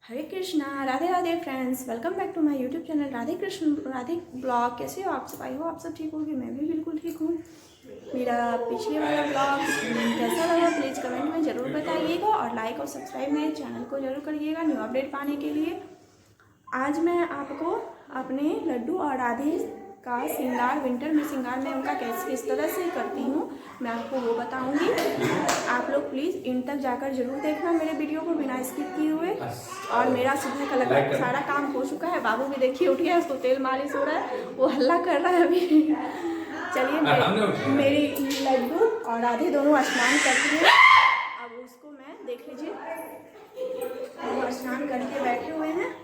Hare Krishna, Radhe Radhe friends, welcome back to my YouTube channel Radhe Krishna Radhe blog. कैसे हो आप सब? आई हो आप सब ठीक होगी, मैं भी बिल्कुल ठीक हूँ। मेरा पिछले वाला ब्लॉग कैसा लगा प्लीज़ कमेंट में ज़रूर बताइएगा और लाइक और सब्सक्राइब मेरे चैनल को ज़रूर करिएगा न्यू अपडेट पाने के लिए। आज मैं आपको अपने लड्डू और राधे का श्रृंगार, विंटर में श्रृंगार मैं उनका किस तरह से करती हूँ मैं आपको वो बताऊँगी। आप लोग प्लीज़ इन तक जाकर जरूर देखना मेरे वीडियो को बिना स्किप किए हुए। और मेरा सुबह का लगभग सारा काम हो चुका है। बाबू भी देखिए उठ गया, उसको तेल मालिश हो रहा है, वो हल्ला कर रहा है अभी। चलिए मेरी लड्डू और राधे दोनों स्नान करती हैं। अब उसको मैं देख लीजिए, वो स्नान करके बैठे हुए हैं।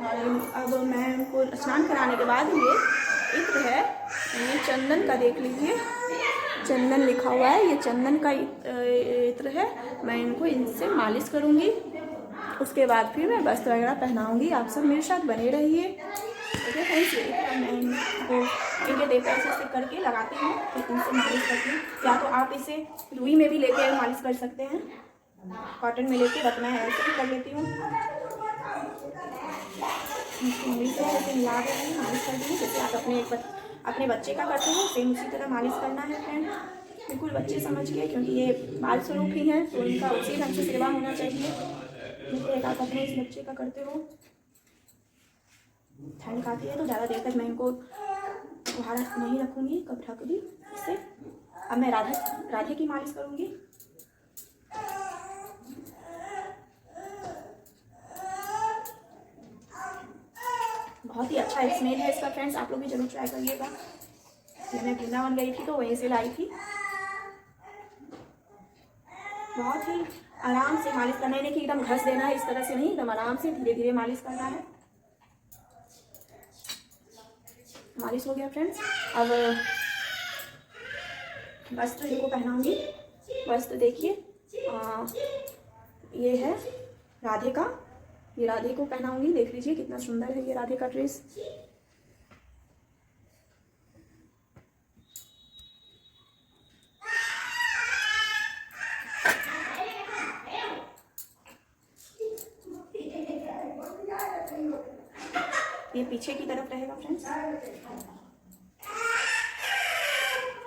और अब मैं उनको स्नान कराने के बाद ये इत्र है, ये चंदन का देख लीजिए, चंदन लिखा हुआ है, ये चंदन का इत्र है। मैं इनको इनसे मालिश करूँगी, उसके बाद फिर मैं वस्त्र वगैरह पहनाऊँगी। आप सब मेरे साथ बने रहिए। ओके फ्रेंड्स, मैं इनको इनके देवता ऐसे करके लगाती हूँ, फिर इनसे मालिश करती हूँ। या तो आप इसे रुई में भी लेके मालिश कर सकते हैं, कॉटन में लेके रखना है, ऐसे भी कर लेती हूँ। मालिश से मिला देंगे, मालिश कर देंगे जैसे आप अपने बच्चे का करते हो, सेम उसी तरह मालिश करना है फ्रेंड, बिल्कुल बच्चे समझ के, क्योंकि ये बाल स्वरूप ही है तो इनका उसी ढंग से सेवा होना चाहिए। जैसे आप अपने इस बच्चे का करते हो। ठंड काफ़ी है तो ज़्यादा देर तक मैं इनको बाहर नहीं रखूँगी, कब ढक दी इससे। अब मैं राधे की मालिश करूँगी। बहुत ही अच्छा स्मेल है इसका फ्रेंड्स, आप लोग भी जरूर ट्राई करिएगा। ये मैं वृंदावन गई थी तो वहीं से लाई थी। बहुत ही आराम से मालिश करना है, नहीं कि एकदम घस देना है, इस तरह से नहीं, एकदम आराम से धीरे धीरे मालिश करना है। मालिश हो गया फ्रेंड्स। अब वस्त्र इनको पहनाऊंगी। वस्त्र देखिए, ये है राधे का, ये राधे को पहनाऊंगी। देख लीजिए कितना सुंदर है ये राधे का ड्रेस। ये पीछे की तरफ रहेगा फ्रेंड्स।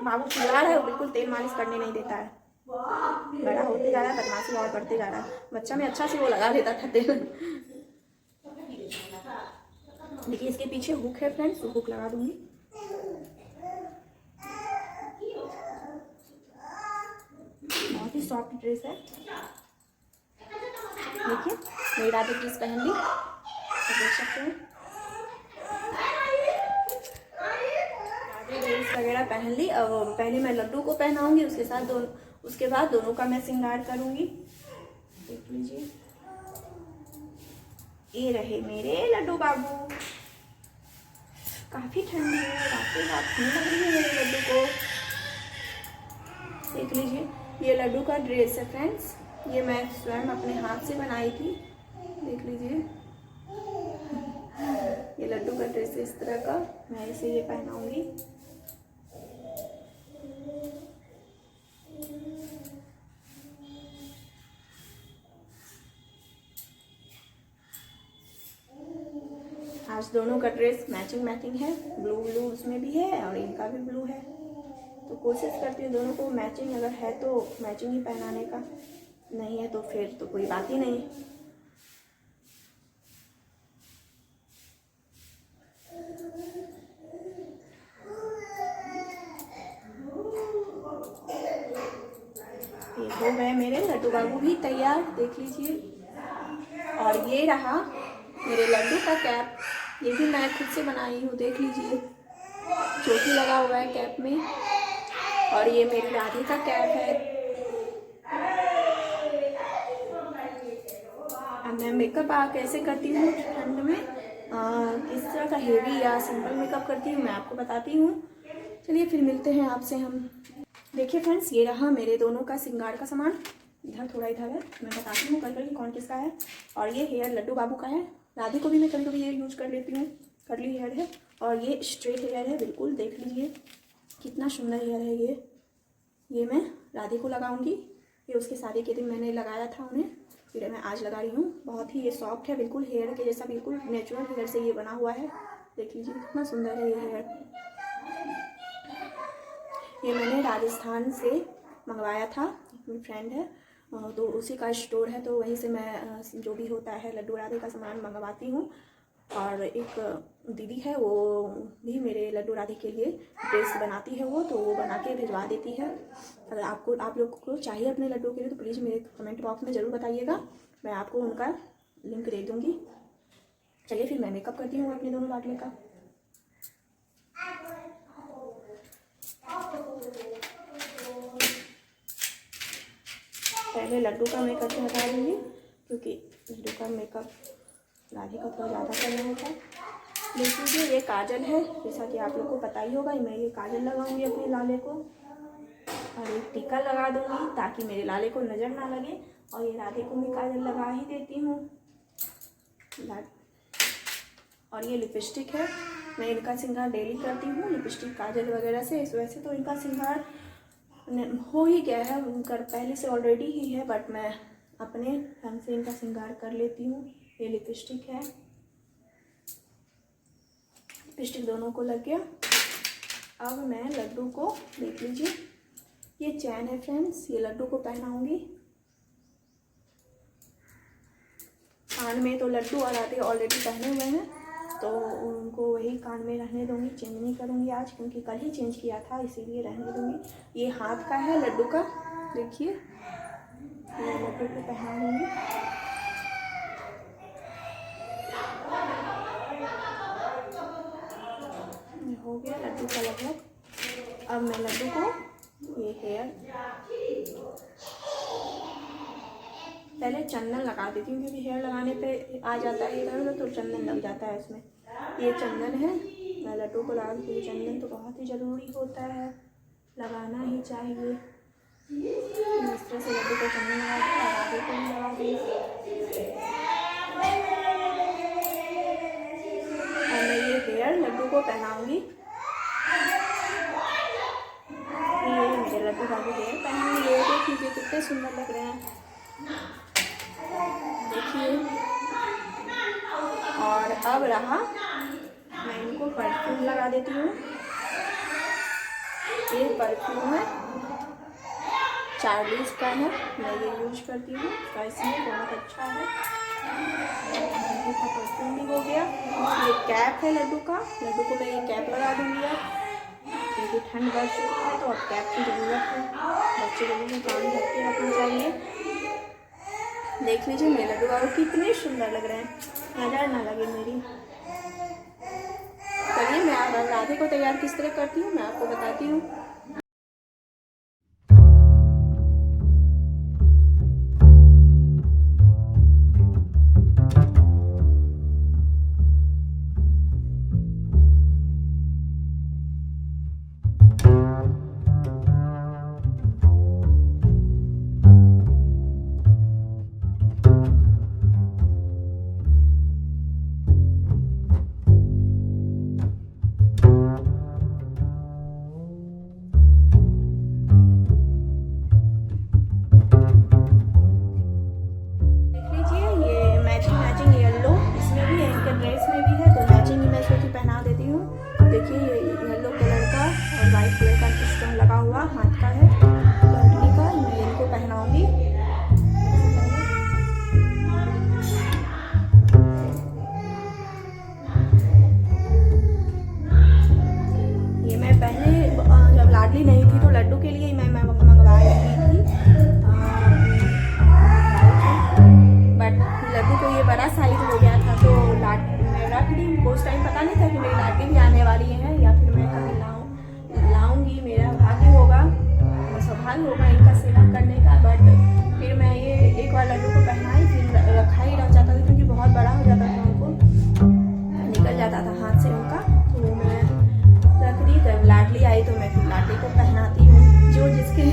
बाबू चिल्ला रहा है, वो बिल्कुल तेल मालिश करने नहीं देता है। बड़ा होते जा रहा है, बदमाशी और बढ़ते जा रहा है। बच्चा में अच्छा से वो लगा देता था तेल। देखिए इसके पीछे हुक है फ्रेंड्स, तो हुक लगा दूंगी। बहुत ही सॉफ्ट ड्रेस है। देखिए मेरी राधे ड्रेस पहन ली, तो देख सकते हैं राधे ड्रेस वगैरह पहन ली। अब पहले मैं लड्डू को पहनाऊंगी, उसके बाद दोनों का मैं श्रृंगार करूंगी। देख लीजिए, ये रहे मेरे लड्डू बाबू। काफी ठंडी है, रात ठंड लग रही है मेरे लड्डू को। देख लीजिए ये लड्डू का ड्रेस है फ्रेंड्स, ये मैं स्वयं अपने हाथ से बनाई थी। देख लीजिए ये लड्डू का ड्रेस है इस तरह का, मैं इसे ये पहनाऊंगी। आज दोनों का ड्रेस मैचिंग है, ब्लू उसमें भी है और इनका भी ब्लू है, तो कोशिश करती हूँ दोनों को मैचिंग, अगर है तो मैचिंग ही पहनाने का, नहीं है तो फिर तो कोई बात ही नहीं। ये हो गए मेरे लड्डू बाबू भी तैयार, देख लीजिए। और ये रहा मेरे लड्डू का कैप, ये भी मैं खुद से बनाई हूँ, देख लीजिए चोटी लगा हुआ है कैप में। और ये मेरी राधे का कैप है। अब मैं मेकअप कैसे करती हूँ ठंड में, किस तरह का हेवी या सिंपल मेकअप करती हूँ मैं आपको बताती हूँ। चलिए फिर मिलते हैं आपसे हम। देखिए फ्रेंड्स, ये रहा मेरे दोनों का श्रृंगार का सामान, इधर थोड़ा इधर है, मैं बताती हूँ करके कौन किसका है। और ये हेयर लड्डू बाबू का है, राधे को भी मैं कभी कभी ये यूज कर लेती हूँ, कर्ली हेयर है। और ये स्ट्रेट हेयर है बिल्कुल, देख लीजिए कितना सुंदर हेयर है ये मैं राधे को लगाऊंगी। ये उसके शादी के दिन मैंने लगाया था उन्हें, फिर मैं आज लगा रही हूँ। बहुत ही ये सॉफ्ट है, बिल्कुल हेयर के जैसा, बिल्कुल नेचुरल हेयर से ये बना हुआ है। देख लीजिए कितना सुंदर है ये हेयर। ये मैंने राजस्थान से मंगवाया था, मेरी फ्रेंड है तो उसी का स्टोर है, तो वहीं से मैं जो भी होता है लड्डू राधे का सामान मंगवाती हूँ। और एक दीदी है, वो भी मेरे लड्डू राधे के लिए ड्रेस बनाती है, वो बना के भिजवा देती है। अगर आप लोग को चाहिए अपने लड्डू के लिए तो प्लीज़ मेरे कमेंट बॉक्स में ज़रूर बताइएगा, मैं आपको उनका लिंक दे दूँगी। चलिए फिर मैं मेकअप करती हूँ अपने दोनों लाडले का। पहले लड्डू का मेकअप हटा दूँगी, क्योंकि लड्डू का मेकअप राधे का थोड़ा ज़्यादा करना होता है। देख लीजिए ये काजल है, जैसा कि आप लोग को पता ही होगा। मैं ये काजल लगाऊंगी अपने लाले को और एक टीका लगा दूंगी ताकि मेरे लाले को नज़र ना लगे। और ये राधे को भी काजल लगा ही देती हूँ। और ये लिपस्टिक है, मैं इनका श्रृंगार डेली करती हूँ लिपस्टिक काजल वगैरह से। इस वजह से तो इनका श्रृंगार हो ही गया है, उनका पहले से ऑलरेडी ही है, बट मैं अपने ढंग से इनका श्रृंगार कर लेती हूँ। ये लिपस्टिक है, लिपस्टिक दोनों को लग गया। अब मैं लड्डू को देख लीजिए, ये चैन है फ्रेंड्स, ये लड्डू को पहनाऊंगी कान में। तो लड्डू और राधे ऑलरेडी पहने हुए हैं, तो उनको वही कान में रहने दूंगी, चेंज नहीं करूंगी आज, क्योंकि कल ही चेंज किया था, इसीलिए रहने दूंगी। ये हाथ का है लड्डू का, देखिए ये लड्डू को पहना दूंगी। हो गया लड्डू का लगभग। अब मैं लड्डू को ये हेयर पहले चंदन लगा देती हूँ, क्योंकि हेयर लगाने पे आ जाता है इधर उधर, तो चंदन लग जाता है इसमें। ये चंदन है, मैं लड्डू को लगा दूँगी। चंदन तो बहुत ही ज़रूरी होता है, लगाना ही चाहिए। इस तरह से लड्डू को चंदन लगा दिया, राधे को भी लगा दिया। और मैं ये हेयर लड्डू को पहनाऊँगी। ये मेरे लड्डू का भी हेयर पहनूँगी। ये देखिए कितने सुंदर लग रहे हैं, देखिए। और अब रहा, मैं इनको परफ्यूम लगा देती हूँ। ये परफ्यूम है, चार्लीज का है, मैं ये यूज करती हूँ, इसमें बहुत अच्छा है। लड्डू का परफ्यूम भी हो गया। ये कैप है लड्डू का, लड्डू को मैं ये कैप लगा दूँगी अब, क्योंकि ठंड बढ़ चुकी है तो अब कैप की ज़रूरत है। बच्चे लोगों को कान ढक के रखना चाहिए। देख लीजिए मेरे लड्डू बाबू कितने सुंदर लग रहे हैं, नज़र ना लगे मेरी। चलिए मैं अब राधे को तैयार किस तरह करती हूँ मैं आपको बताती हूँ। देखिए ये येलो कलर का और वाइट कलर का स्टोन लगा हुआ हाथ का है, कंगनी का। मैं इनको पहनाऊंगी। ये मैं पहले जब लाडली नहीं थी तो लड्डू के लिए मैं मंगवाई थी, बट लड्डू को ये बड़ा साइज हो गया था, तो मैं रख दी। उस टाइम पता नहीं था कि मेरी लाडली भी आने वाली है, या फिर मैं कभी लाऊंगी। मेरा भाग्य होगा, सौभाग्य होगा इनका सेवा करने का। बट फिर मैं ये एक बार लड्डू को पहनाई, फिर रखा ही रह जाता था, क्योंकि बहुत बड़ा हो जाता था, उनको निकल जाता था हाथ से उनका, तो मैं रख दी। जब लाडली आई तो मैं फिर लाडली को पहनाती हूँ। जो जिसके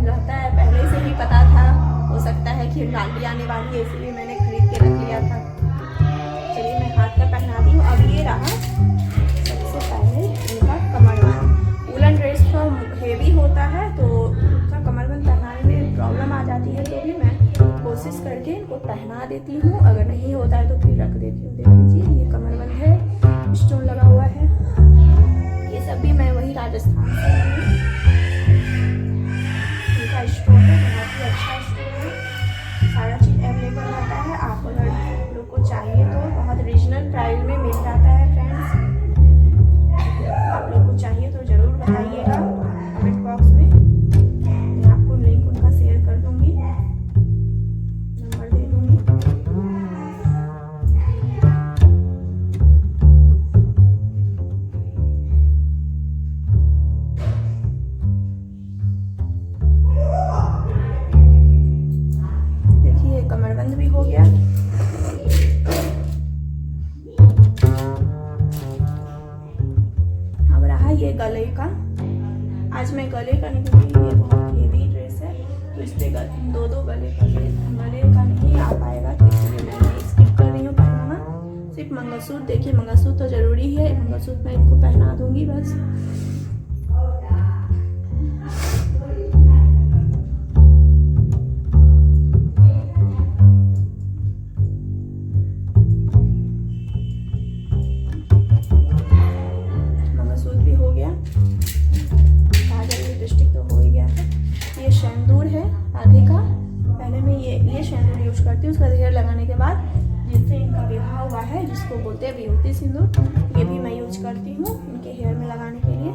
रहता है पहले से ही पता था, हो सकता है कि लाडली आने वाली है, इसलिए मैंने खरीद के रख लिया था। चलिए मैं हाथ का पहना दी हूँ। अब ये रहा सबसे पहले इनका कमरबंद। वुलन ड्रेस तो हेवी होता है, तो उसका कमरबंद पहनाने में प्रॉब्लम आ जाती है, तो भी मैं कोशिश कोशिश करके इनको पहना देती हूँ, अगर नहीं होता है तो फिर रख देती हूँ। देख लीजिए ये कमरबंद है, स्टोन लगा हुआ है। ये सब भी मैं वही राजस्थान से हूँ। इनका स्टोन है, बहुत ही अच्छा स्टोन है, सारा चीज़ अवेलेबल रहता है। आप अगर लोग को चाहिए तो बहुत रीजनल प्राइस में मिल जाता है फ्रेंड्स। आप लोग को चाहिए तो ज़रूर बताइएगा कमेंट बॉक्स में, मैं आपको लिंक उनका शेयर कर दूँगी, नंबर दे दूँगी। देखिए कमरबंद भी हो गया। अब रहा ये गले का। आज मैं गले का नहीं, क्योंकि ये बहुत हेवी ड्रेस है तो इस पर दो गले का नहीं आ पाएगा, तो इसलिए मैं स्किप कर रही हूँ पहनाना। सिर्फ मंगलसूत्र, देखिए मंगलसूत्र तो ज़रूरी है, मंगलसूत्र मैं इनको पहना दूँगी बस। मंगलसूत्र भी हो गया, काजल लिपस्टिक तो हो ही गया है। ये सिंदूर है राधे का। पहले मैं ये सिंदूर यूज करती हूँ, उसका हेयर लगाने के बाद जिससे इनका विवाह हुआ है, जिसको बोलते हैं विभूति सिंदूर, ये भी मैं यूज करती हूँ इनके हेयर में लगाने के लिए।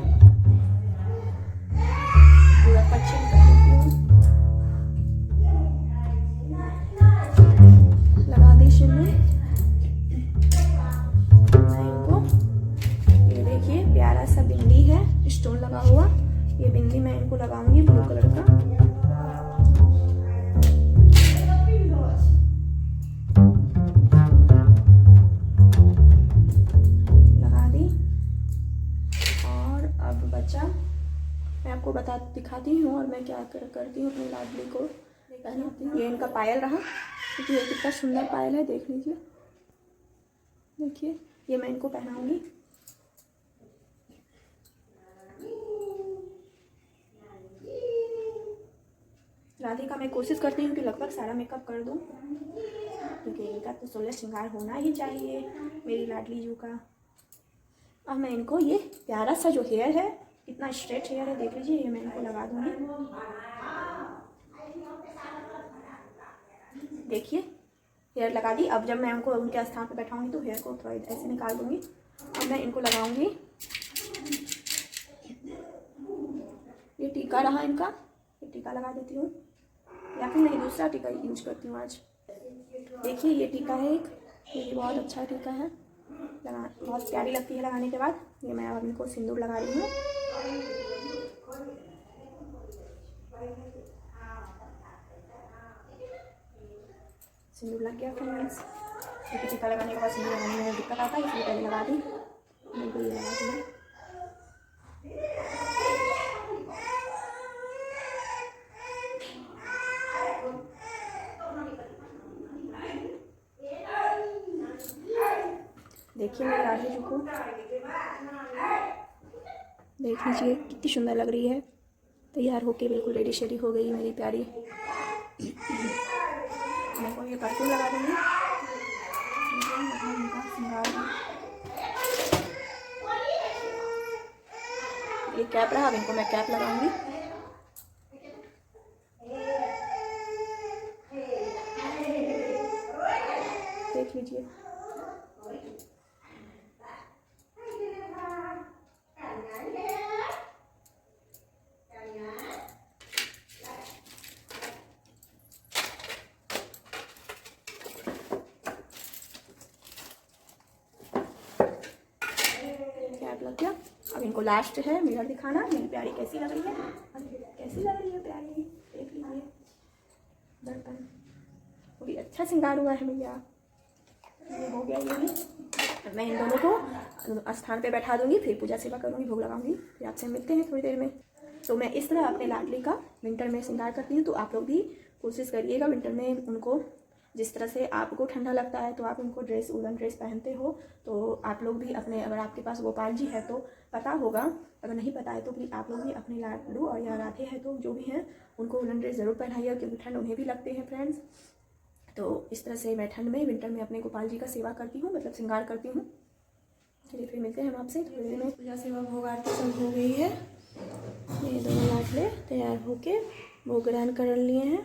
पूरा पश्चिम कर देती हूँ, लगा दी सिंदूर मैं इनको। ये देखिए प्यारा सा बिंदी है, स्टोन लगा हुआ, ये बिंदी मैं इनको लगाऊंगी ब्लू कलर का। लगा दी। और अब बचा, मैं आपको दिखाती हूँ और मैं क्या करती हूँ अपनी लाडली को पहनाती हूँ। ये इनका पायल रहा, क्योंकि ये कितना सुंदर पायल है, देख लीजिए। देखिए ये मैं इनको पहनाऊंगी। राधे का मैं कोशिश करती हूँ कि लगभग सारा मेकअप कर दूँ, क्योंकि इनका तो 16 श्रृंगार होना ही चाहिए मेरी लाडली जू का। अब मैं इनको ये प्यारा सा जो हेयर है, कितना स्ट्रेट हेयर है, देख लीजिए, ये मैं इनको लगा दूँगी। देखिए हेयर लगा दी। अब जब मैं उनको उनके स्थान पर बैठाऊंगी तो हेयर को थोड़ा ऐसे निकाल दूँगी। अब मैं इनको लगाऊंगी, ये टीका रहा इनका, ये टीका लगा देती हूँ, या फिर मैं दूसरा टीका यूज करती हूँ आज। देखिए ये टीका है एक, ये भी बहुत अच्छा टीका है, बहुत प्यारी लगती है लगाने के बाद। ये मैं अब इनको सिंदूर लगा रही हूँ। सिंदूर लग गया फ्रेंड्स, क्योंकि टीका लगाने के बाद सिंदूर लगाने में दिक्कत आता है, इसलिए पहले लगा दी। इनको ये लगा दी। देखिए मेरी राधे जी को, देख लीजिए कितनी सुंदर लग रही है, तैयार होके बिल्कुल रेडी शेडी हो गई मेरी प्यारी। मैं को ये परफ्यूम लगा दूँगी। ये कैप रहा, अब इनको मैं कैप लगाऊंगी। देख लीजिए कैप लग गया। अब इनको लास्ट है मिरर दिखाना, मेरी प्यारी कैसी लग रही है, कैसी लग रही है प्यारी, देख लीजिए। दर्पण पूरी अच्छा श्रृंगार हुआ है भैया, ये हो गया। ये भी मैं इन दोनों को स्थान पे बैठा दूंगी, फिर पूजा सेवा करूंगी, भोग लगाऊंगी, फिर आपसे मिलते हैं थोड़ी देर में। तो मैं इस तरह अपने लाडली का विंटर में श्रृंगार करती हूँ, तो आप लोग भी कोशिश करिएगा विंटर में उनको, जिस तरह से आपको ठंडा लगता है तो आप उनको ड्रेस, वुलन ड्रेस पहनते हो, तो आप लोग भी अपने, अगर आपके पास गोपाल जी है तो पता होगा, अगर नहीं पता है तो प्लीज़ आप लोग भी अपने लाडलू और या राधे है तो जो भी हैं उनको वुलन ड्रेस ज़रूर पहनाइए, क्योंकि ठंड उन्हें भी लगते हैं फ्रेंड्स। तो इस तरह से मैं ठंड में विंटर में अपने गोपाल जी का सेवा करती हूँ, मतलब श्रृंगार करती हूँ। चलिए फिर मिलते हैं हम आपसे थोड़ी देर में। पूजा सेवा भोग आरती सब हो गई है। ये दोनों लाडले तैयार होके भोग ग्रहण कर लिए हैं,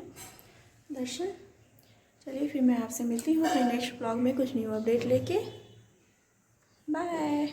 दर्शन। चलिए फिर मैं आपसे मिलती हूँ अपने नेक्स्ट ब्लॉग में कुछ न्यू अपडेट लेके। बाय।